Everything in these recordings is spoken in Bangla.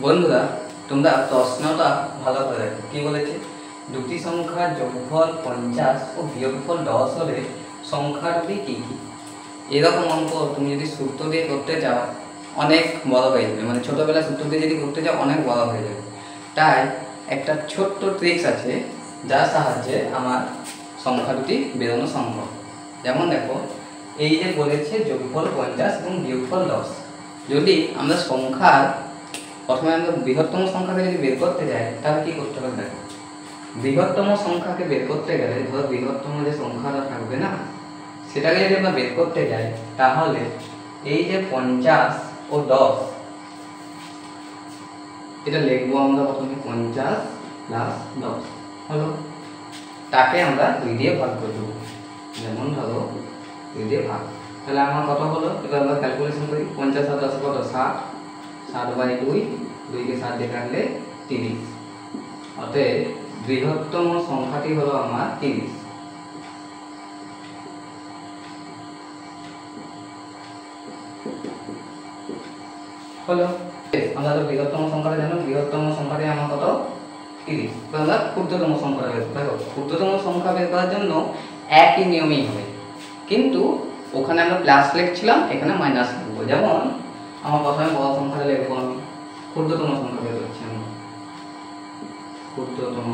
বন্ধুরা, তোমরা প্রশ্নটা ভালো করে দেখো। কি বলেছে? দুটি সংখ্যার যোগফল 50 ও বিয়োগফল 10 হলে সংখ্যা দুটি কী কী? এরকম অঙ্ক তুমি যদি সূত্র দিয়ে করতে চাও অনেক বড় হয়ে যাবে, মানে ছোটোবেলায় সূত্র দিয়ে যদি করতে চাও অনেক বড় হয়ে যাবে। তাই একটা ছোট্ট ট্রিক্স আছে যার সাহায্যে আমার সংখ্যা দুটি বেরোনো সম্ভব। যেমন দেখো, এই যে বলেছে যোগফল 50 এবং বিয়োগফল 10, যদি আমরা সংখ্যার প্রথমে আমরা বৃহত্তম সংখ্যাকে যদি বের করতে যাই তাহলে কী করতে হবে? দেখো, বৃহত্তম সংখ্যাকে বের করতে গেলে ধরো বৃহত্তম যে সংখ্যাটা থাকবে না, সেটাকে যদি আমরা বের করতে যাই তাহলে এই যে 50 ও 10, এটা লিখবো আমরা প্রথমে 50 প্লাস 10 হলো, তাকে আমরা 2 দিয়ে ভাগ করে দেবো। যেমন ধরো 2 দিয়ে ভাগ, তাহলে আমার কত হলো? এবার আমরা ক্যালকুলেশন করি। 50 আর 10 কত? 60, 60/2, 2কে 7 দিয়ে কাটলে 30। অতএব বৃহত্তম সংখ্যাটি হলো আমার 30। হলো, আমরা তো বৃহত্তম সংখ্যাটা জানো, বৃহত্তম সংখ্যাটি আমার কত? 30। আমরা ক্ষুদ্রতম সংখ্যা বের করব। দেখো, ক্ষুদ্রতম সংখ্যা বের করার জন্য একই নিয়মেই হবে, কিন্তু ওখানে আমরা প্লাস লিখছিলাম, এখানে মাইনাস লিখবো। যেমন আমার প্রথমে বড় সংখ্যাটা লিখবো, আমি ক্ষুদ্রতম সংখ্যা বের করছি। আমি ক্ষুদ্রতম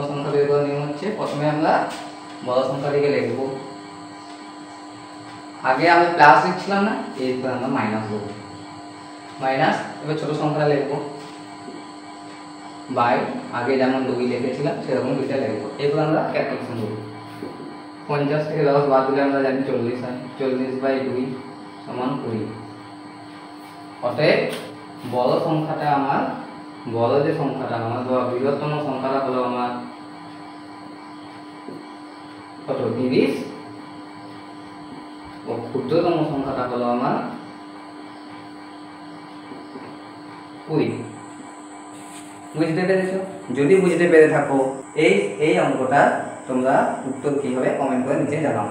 সংখ্যা বের করার নিয়ম হচ্ছে প্রথমে আমরা বড় সংখ্যাটিকে লিখবো, আগে আমি প্লাস লিখছিলাম না, এরপর আমরা মাইনাস দেবো। মাইনাস, এবার ছোট সংখ্যাটা লিখবো বাই, আগে যেমন 2 লিখেছিলাম সেরকম 2টা লিখবো। এরপর আমরা ক্যালকুলেশন দেবো। 50 থেকে 10 বাদ দিলে আমরা জানি 40 হয়। 40/2 সমান 20। অতএব বড় সংখ্যাটা আমার, বড় যে সংখ্যাটা আমার বৃহত্তম সংখ্যাটা হলো আমার কত? 30। ও ক্ষুদ্রতম সংখ্যাটা হলো আমার 20। বুঝতে পেরেছো? যদি বুঝতে পেরে থাকো এই অঙ্কটা, তোমরা উত্তর কি হবে কমেন্ট করে নিচে জানাও।